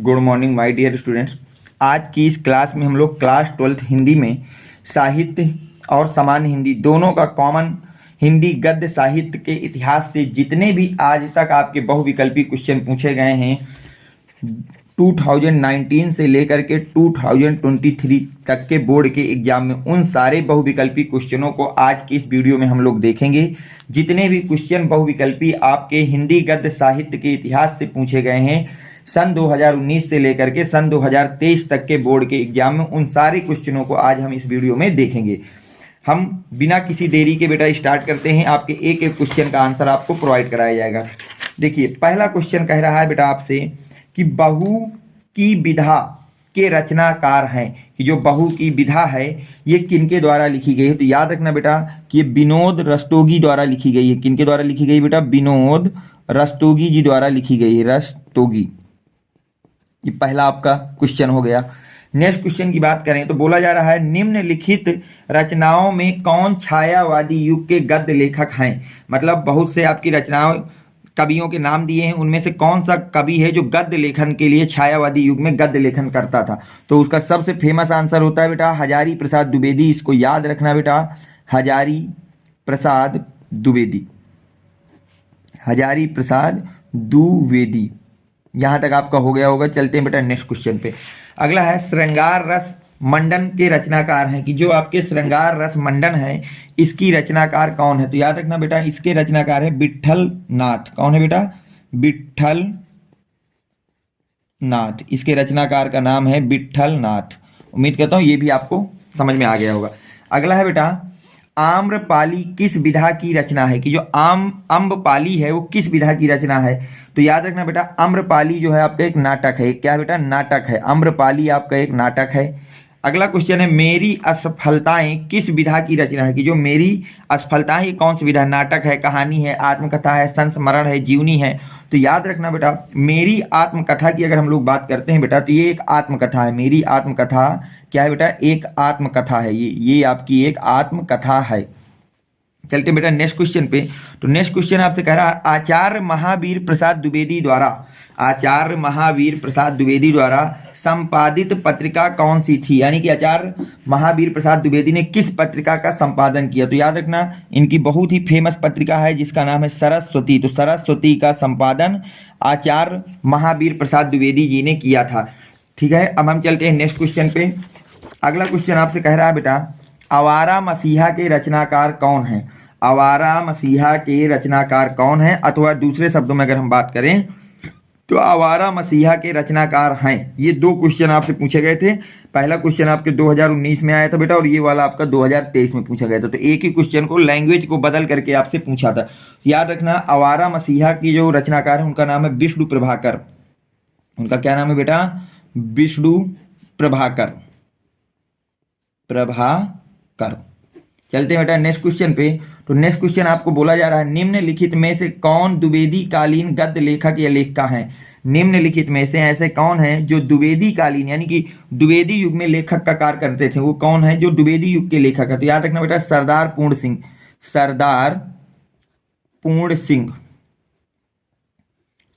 Good morning my dear students. आज की इस क्लास में हम लोग क्लास 12th हिंदी में साहित्य और सामान्य हिंदी दोनों का कॉमन हिंदी गद्य साहित्य के इतिहास से जितने भी आज तक आपके बहुविकल्पी क्वेश्चन पूछे गए हैं 2019 से लेकर के 2023 तक के बोर्ड के एग्जाम में, उन सारे बहुविकल्पी क्वेश्चनों को आज की इस वीडियो में हम लोग देखेंगे। जितने भी क्वेश्चन बहुविकल्पी आपके हिंदी गद्य साहित्य के इतिहास से पूछे गए हैं सन 2019 से लेकर के सन 2023 तक के बोर्ड के एग्जाम में, उन सारे क्वेश्चनों को आज हम इस वीडियो में देखेंगे। हम बिना किसी देरी के बेटा स्टार्ट करते हैं। आपके एक एक क्वेश्चन का आंसर आपको प्रोवाइड कराया जाएगा। देखिए, पहला क्वेश्चन कह रहा है बेटा आपसे कि बहू की विधा के रचनाकार हैं, कि जो बहू की विधा है ये किनके द्वारा लिखी गई है। तो याद रखना बेटा कि ये विनोद रस्तोगी द्वारा लिखी गई है। किनके द्वारा लिखी गई बेटा? विनोद रस्तोगी जी द्वारा लिखी गई है। रस्तोगी, ये पहला आपका क्वेश्चन हो गया। नेक्स्ट क्वेश्चन की बात करें तो बोला जा रहा है निम्नलिखित रचनाओं में कौन छायावादी युग के गद्य लेखक हैं। मतलब बहुत से आपकी रचनाओं कवियों के नाम दिए हैं, उनमें से कौन सा कवि है जो गद्य लेखन के लिए छायावादी युग में गद्य लेखन करता था। तो उसका सबसे फेमस आंसर होता है बेटा हजारी प्रसाद द्विवेदी। इसको याद रखना बेटा, हजारी प्रसाद द्विवेदी, हजारी प्रसाद द्विवेदी। यहां तक आपका हो गया होगा। चलते हैं बेटा नेक्स्ट क्वेश्चन पे। अगला है श्रृंगार रस मंडन के रचनाकार हैं, कि जो आपके श्रृंगार रस मंडन है इसकी रचनाकार कौन है। तो याद रखना बेटा इसके रचनाकार है विट्ठल नाथ। कौन है बेटा? विट्ठल नाथ। इसके रचनाकार का नाम है विट्ठल नाथ। उम्मीद करता हूं ये भी आपको समझ में आ गया होगा। अगला है बेटा आम्रपाली किस विधा की रचना है, कि जो अम्बपाली है वो किस विधा की रचना है। तो याद रखना बेटा आम्रपाली जो है आपका एक नाटक है। क्या बेटा? नाटक है। आम्रपाली आपका एक नाटक है। अगला क्वेश्चन है मेरी असफलताएं किस विधा की रचना है, कि जो मेरी असफलताएं ये कौन सी विधा? नाटक है, कहानी है, आत्मकथा है, संस्मरण है, जीवनी है। तो याद रखना बेटा मेरी आत्मकथा की अगर हम लोग बात करते हैं बेटा तो ये एक आत्मकथा है। मेरी आत्मकथा क्या है बेटा? एक आत्मकथा है। ये आपकी एक आत्मकथा है। चलते बेटा नेक्स्ट क्वेश्चन पे। तो नेक्स्ट क्वेश्चन आपसे कह रहा है आचार्य महावीर प्रसाद द्विवेदी द्वारा, आचार्य महावीर प्रसाद द्विवेदी द्वारा संपादित पत्रिका कौन सी थी। यानी कि आचार्य महावीर प्रसाद द्विवेदी ने किस पत्रिका का संपादन किया। तो याद रखना इनकी बहुत ही फेमस पत्रिका है जिसका नाम है सरस्वती। तो सरस्वती का संपादन आचार्य महावीर प्रसाद द्विवेदी जी ने किया था। ठीक है, अब हम चलते हैं नेक्स्ट क्वेश्चन पे। अगला क्वेश्चन आपसे कह रहा है बेटा आवारा मसीहा के रचनाकार कौन है। आवारा मसीहा के रचनाकार कौन है, अथवा दूसरे शब्दों में अगर हम बात करें तो आवारा मसीहा के रचनाकार हैं। ये दो क्वेश्चन आपसे पूछे गए थे। पहला क्वेश्चन आपके 2019 में आया था बेटा और ये वाला आपका 2023 में पूछा गया था। तो एक ही क्वेश्चन को लैंग्वेज को बदल करके आपसे पूछा था। याद रखना आवारा मसीहा की जो रचनाकार है उनका नाम है विष्णु प्रभाकर। उनका क्या नाम है बेटा? विष्णु प्रभाकर। प्रभाकर। चलते हैं बेटा नेक्स्ट क्वेश्चन पे। तो नेक्स्ट क्वेश्चन आपको बोला जा रहा है निम्नलिखित में से कौन द्विवेदी कालीन गद्य लेखक या लेखिका हैं। निम्नलिखित में से ऐसे कौन है जो द्विवेदी कालीन यानी कि द्विवेदी युग में लेखक का कार्य करते थे। वो कौन है जो द्विवेदी युग के लेखक है। तो याद रखना बेटा सरदार पूर्ण सिंह। सरदार पूर्ण सिंह।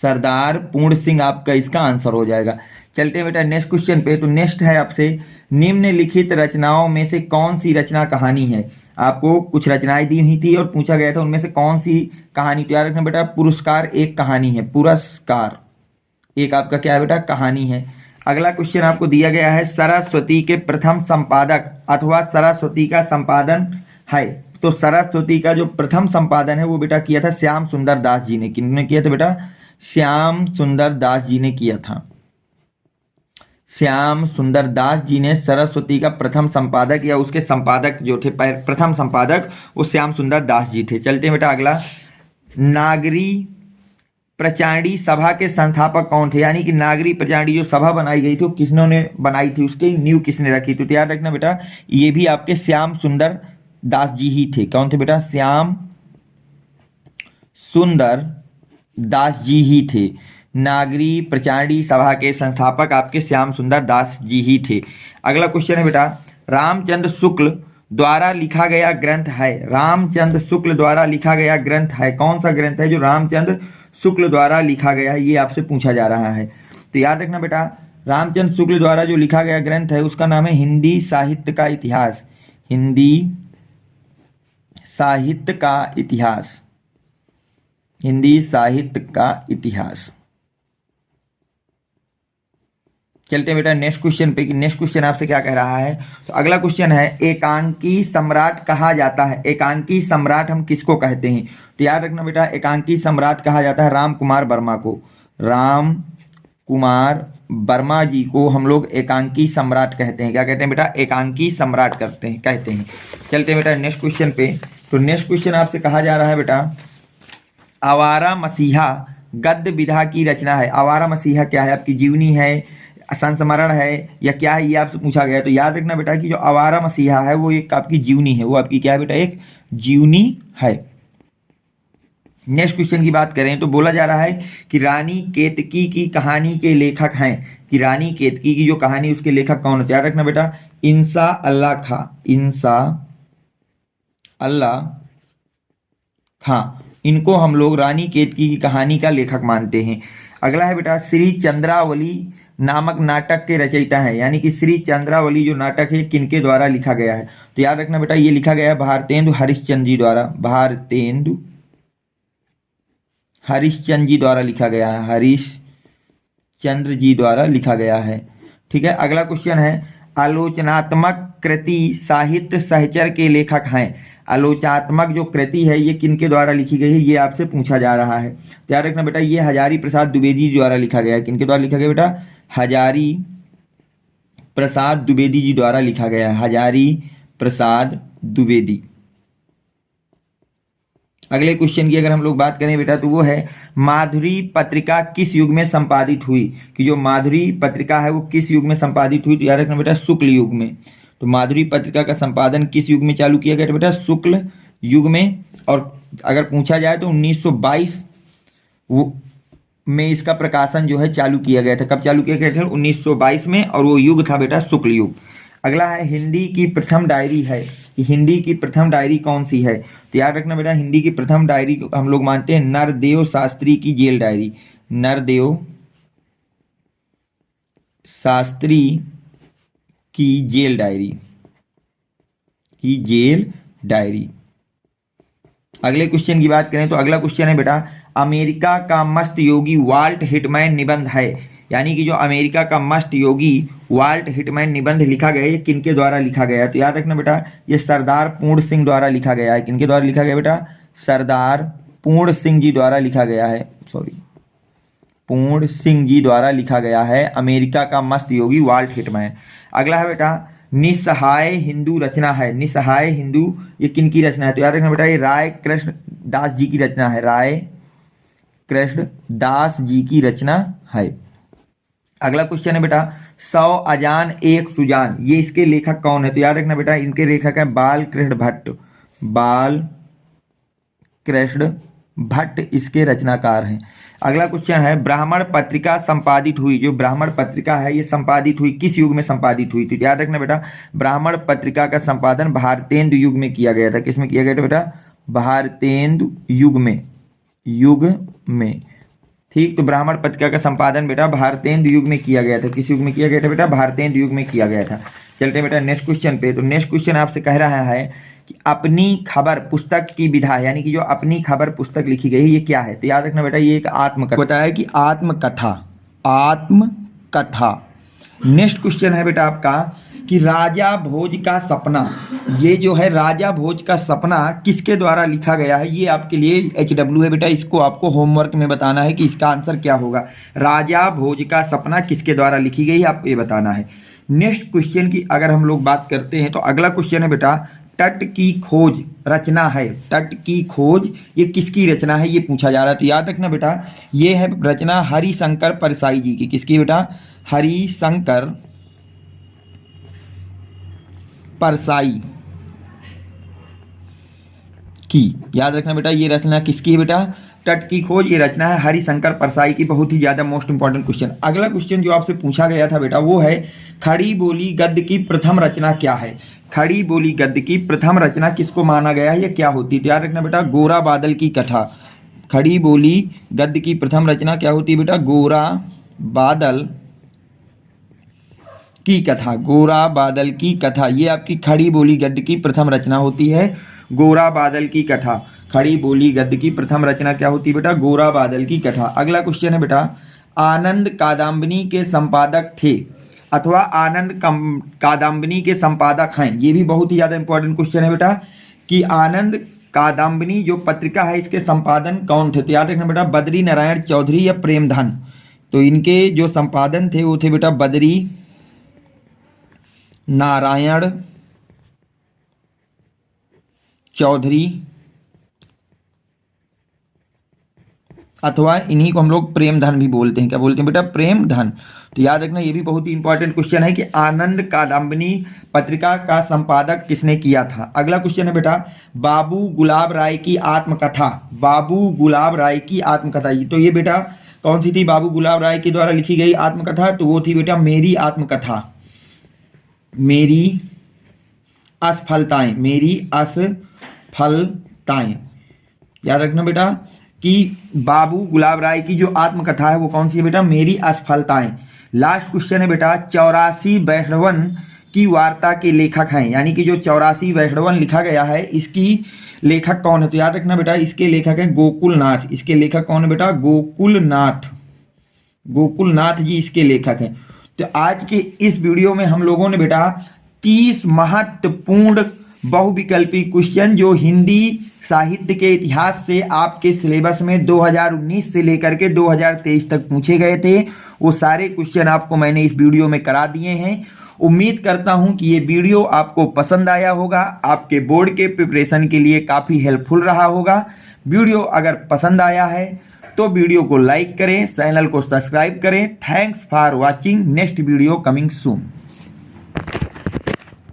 सरदार पूर्ण सिंह आपका इसका आंसर हो जाएगा। चलते हैं बेटा नेक्स्ट क्वेश्चन पे। तो नेक्स्ट है आपसे निम्नलिखित रचनाओं में से कौन सी रचना कहानी है। आपको कुछ रचनाएं दी हुई थी और पूछा गया था उनमें से कौन सी कहानी। तो याद रखना बेटा पुरस्कार एक कहानी है। पुरस्कार एक आपका क्या है बेटा? कहानी है। अगला क्वेश्चन आपको दिया गया है सरस्वती के प्रथम संपादक अथवा सरस्वती का संपादन है। तो सरस्वती का जो प्रथम संपादन है वो बेटा किया था श्याम सुंदर दास जी ने। किन्होंने किया था बेटा? श्याम सुंदर दास जी ने किया था। श्याम सुंदर दास जी ने सरस्वती का प्रथम संपादक या उसके संपादक जो थे प्रथम संपादक वो श्याम सुंदर दास जी थे। चलते हैं बेटा अगला नागरी प्रचारणी सभा के संस्थापक कौन थे। यानी कि नागरी प्रचारणी जो सभा बनाई गई थी वो किसने बनाई थी, उसकी नींव किसने रखी थी। तो याद रखना बेटा ये भी आपके श्याम सुंदर दास जी ही थे। कौन थे बेटा? श्याम सुंदर दास जी ही थे। नागरी प्रचारणी सभा के संस्थापक आपके श्याम सुंदर दास जी ही थे। अगला क्वेश्चन है बेटा रामचंद्र शुक्ल द्वारा लिखा गया ग्रंथ है। रामचंद्र शुक्ल द्वारा लिखा गया ग्रंथ है। कौन सा ग्रंथ है जो रामचंद्र शुक्ल द्वारा लिखा गया है, ये आपसे पूछा जा रहा है। तो याद रखना बेटा, रामचंद्र शुक्ल द्वारा जो लिखा गया ग्रंथ है उसका नाम है हिंदी साहित्य का इतिहास। हिंदी साहित्य का इतिहास। हिंदी साहित्य का इतिहास। चलते हैं बेटा नेक्स्ट क्वेश्चन पे कि नेक्स्ट क्वेश्चन आपसे क्या कह रहा है। तो अगला क्वेश्चन है, एकांकी सम्राट कहा जाता है। एकांकी सम्राट हम किसको कहते हैं? तो याद रखना बेटा, एकांकी सम्राट कहा जाता है राम कुमार वर्मा को। राम कुमार वर्मा जी को हम लोग एकांकी सम्राट कहते हैं। क्या कहते हैं बेटा? एकांकी सम्राट कहते हैं। चलते हैं बेटा नेक्स्ट क्वेश्चन पे। तो नेक्स्ट क्वेश्चन आपसे कहा जा रहा है बेटा, आवारा मसीहा गद्य विधा की रचना है। आवारा मसीहा क्या है? आपकी जीवनी है, संस्मरण है, या क्या है, ये आपसे पूछा गया है। तो याद रखना बेटा कि जो आवारा मसीहा है वो एक आपकी जीवनी है। वो आपकी क्या है बेटा? एक जीवनी है। नेक्स्ट क्वेश्चन की बात करें तो बोला जा रहा है कि रानी केतकी की कहानी के लेखक हैं। कि रानी केतकी की जो कहानी उसके लेखक कौन होते हैं? याद रखना बेटा, इंसा अल्लाह खां। इंसा अल्लाह खां, इनको हम लोग रानी केतकी की कहानी का लेखक मानते हैं। अगला है बेटा, श्री चंद्रावली नामक नाटक के रचयिता हैं। यानी कि श्री चंद्रावली जो नाटक है किनके द्वारा लिखा गया है? तो याद रखना बेटा, ये लिखा गया है भारतेंदु हरिश्चंद्र जी द्वारा। भारतेंदु हरिश्चंद्र जी द्वारा लिखा गया है। हरिश्चंद्र जी द्वारा लिखा गया है। ठीक है। अगला क्वेश्चन है, आलोचनात्मक कृति साहित्य सहचर के लेखक हैं। आलोचनात्मक जो कृति है ये किनके द्वारा लिखी गई है? ये आपसे पूछा जा रहा है। तो याद रखना बेटा, ये हजारी प्रसाद द्विवेदी द्वारा लिखा गया है। किनके द्वारा लिखा गया बेटा? हजारी प्रसाद द्विवेदी जी द्वारा लिखा गया है। हजारी प्रसाद द्विवेदी। अगले क्वेश्चन की अगर हम लोग बात करें बेटा तो वो है, माधुरी पत्रिका किस युग में संपादित हुई? कि जो माधुरी पत्रिका है वो किस युग में संपादित हुई? तो याद रखना बेटा, शुक्ल युग में। तो माधुरी पत्रिका का संपादन किस युग में चालू किया गया था बेटा? शुक्ल युग में। और अगर पूछा जाए तो 1922 में इसका प्रकाशन जो है चालू किया गया था। कब चालू किया गया था? 1922 में। और वो युग था बेटा शुक्ल युग। अगला है, हिंदी की प्रथम डायरी है। कि हिंदी की प्रथम डायरी कौन सी है? तो याद रखना बेटा, हिंदी की प्रथम डायरी को हम लोग मानते हैं नरदेव शास्त्री की जेल डायरी। नरदेव शास्त्री की जेल डायरी। की जेल डायरी। अगले क्वेश्चन की बात करें तो अगला क्वेश्चन है बेटा, अमेरिका का मस्त योगी वाल्ट हिटमैन निबंध है। यानी कि जो अमेरिका का मस्त योगी वाल्ट हिटमैन निबंध लिखा गया है ये किनके द्वारा लिखा गया है? तो याद रखना बेटा, ये सरदार पूर्ण सिंह द्वारा लिखा गया है। किनके द्वारा लिखा गया बेटा? सरदार पूर्ण सिंह जी द्वारा लिखा गया है। पूर्ण सिंह जी द्वारा लिखा गया है अमेरिका का मस्त योगी वाल्ट हिटमैन। अगला है बेटा, निसहाय हिंदू रचना है। निसहाय हिंदू ये किनकी रचना है? तो याद रखना बेटा, ये राय कृष्ण दास जी की रचना है। राय कृष्ण दास जी की रचना है। अगला क्वेश्चन है बेटा, 100 अजान एक सुजान, ये इसके लेखक कौन है? तो याद रखना बेटा, इनके लेखक है बाल कृष्ण भट्ट। बाल कृष्ण भट्ट इसके रचनाकार हैं। अगला क्वेश्चन है, ब्राह्मण पत्रिका संपादित हुई। जो ब्राह्मण पत्रिका है ये संपादित हुई किस युग में संपादित हुई थी? याद रखना बेटा, ब्राह्मण पत्रिका का संपादन भारतेंदु युग में किया गया था। किसमें किया गया था बेटा? भारतेंदु युग में। ठीक। तो ब्राह्मण पत्रिका का संपादन बेटा भारतेंदु युग में किया गया था। किस युग में किया गया था बेटा? भारतेंदु युग में किया गया था। चलते हैं बेटा नेक्स्ट क्वेश्चन पे। तो नेक्स्ट क्वेश्चन आपसे कह रहा है कि अपनी खबर पुस्तक की विधा, यानी कि जो अपनी खबर पुस्तक लिखी गई है ये क्या है? तो याद रखना बेटा, ये एक आत्मकथा। बताया कि आत्मकथा। आत्मकथा। नेक्स्ट क्वेश्चन है बेटा आपका कि राजा भोज का सपना, ये जो है राजा भोज का सपना किसके द्वारा लिखा गया है? ये आपके लिए HW है बेटा, इसको आपको होमवर्क में बताना है कि इसका आंसर क्या होगा। राजा भोज का सपना किसके द्वारा लिखी गई है आपको ये बताना है। नेक्स्ट क्वेश्चन की अगर हम लोग बात करते हैं तो अगला क्वेश्चन है बेटा, तट की खोज रचना है। तट की खोज ये किसकी रचना है ये पूछा जा रहा है। तो याद रखना बेटा, ये है रचना हरिशंकर परसाई जी की। किसकी बेटा? हरिशंकर परसाई की। याद रखना बेटा, ये रचना किसकी है बेटा? तट की खोज ये रचना है हरिशंकर परसाई की। बहुत ही ज्यादा मोस्ट इंपॉर्टेंट क्वेश्चन। अगला क्वेश्चन जो आपसे पूछा गया था बेटा वो है, खड़ी बोली गद्य की प्रथम रचना क्या है? खड़ी बोली गद्य की प्रथम रचना किसको माना गया है, ये क्या होती है? तो याद रखना बेटा, गोरा बादल की कथा। खड़ी बोली गद्य की प्रथम रचना क्या होती है बेटा? गोरा बादल की कथा, गोरा बादल की कथा, ये आपकी खड़ी बोली गद्य की प्रथम रचना होती है। गोरा बादल की कथा, खड़ी बोली गद्य की प्रथम रचना क्या होती है बेटा? गोरा बादल की कथा। अगला क्वेश्चन है बेटा, आनंद कादम्बिनी के संपादक थे अथवा आनंद कादम्बिनी के संपादक हैं। ये भी बहुत ही ज्यादा इंपॉर्टेंट क्वेश्चन है बेटा कि आनंद कादम्बिनी जो पत्रिका है इसके संपादन कौन थे? तो याद रखना बेटा, बद्री नारायण चौधरी या प्रेमधन। तो इनके जो संपादन थे वो थे बेटा बद्री नारायण चौधरी अथवा इन्हीं को हम लोग प्रेमधन भी बोलते हैं। क्या बोलते हैं बेटा? प्रेमधन। तो याद रखना ये भी बहुत ही इंपॉर्टेंट क्वेश्चन है कि आनंद कादम्बिनी पत्रिका का संपादक किसने किया था। अगला क्वेश्चन है बेटा, बाबू गुलाब राय की आत्मकथा, बाबू गुलाब राय की आत्मकथा, तो ये बेटा कौन सी थी बाबू गुलाब राय के द्वारा लिखी गई आत्मकथा? तो वो थी बेटा मेरी आत्मकथा, मेरी असफलताएं, मेरी असफलताएं। याद रखना बेटा कि बाबू गुलाब राय की जो आत्मकथा है वो कौन सी है बेटा? मेरी असफलताएं। लास्ट क्वेश्चन है बेटा, 84 वैष्णवन की वार्ता के लेखक हैं, यानी कि जो 84 वैष्णवन लिखा गया है इसकी लेखक कौन है? तो याद रखना बेटा इसके लेखक है गोकुलनाथ। इसके लेखक कौन है बेटा? गोकुलनाथ, गोकुलनाथ जी इसके लेखक हैं। तो आज के इस वीडियो में हम लोगों ने बेटा 30 महत्वपूर्ण बहुविकल्पी क्वेश्चन जो हिंदी साहित्य के इतिहास से आपके सिलेबस में 2019 से लेकर के 2023 तक पूछे गए थे, वो सारे क्वेश्चन आपको मैंने इस वीडियो में करा दिए हैं। उम्मीद करता हूं कि ये वीडियो आपको पसंद आया होगा, आपके बोर्ड के प्रिपरेशन के लिए काफ़ी हेल्पफुल रहा होगा। वीडियो अगर पसंद आया है तो वीडियो को लाइक करें, चैनल को सब्सक्राइब करें। Thanks for watching, next video coming soon.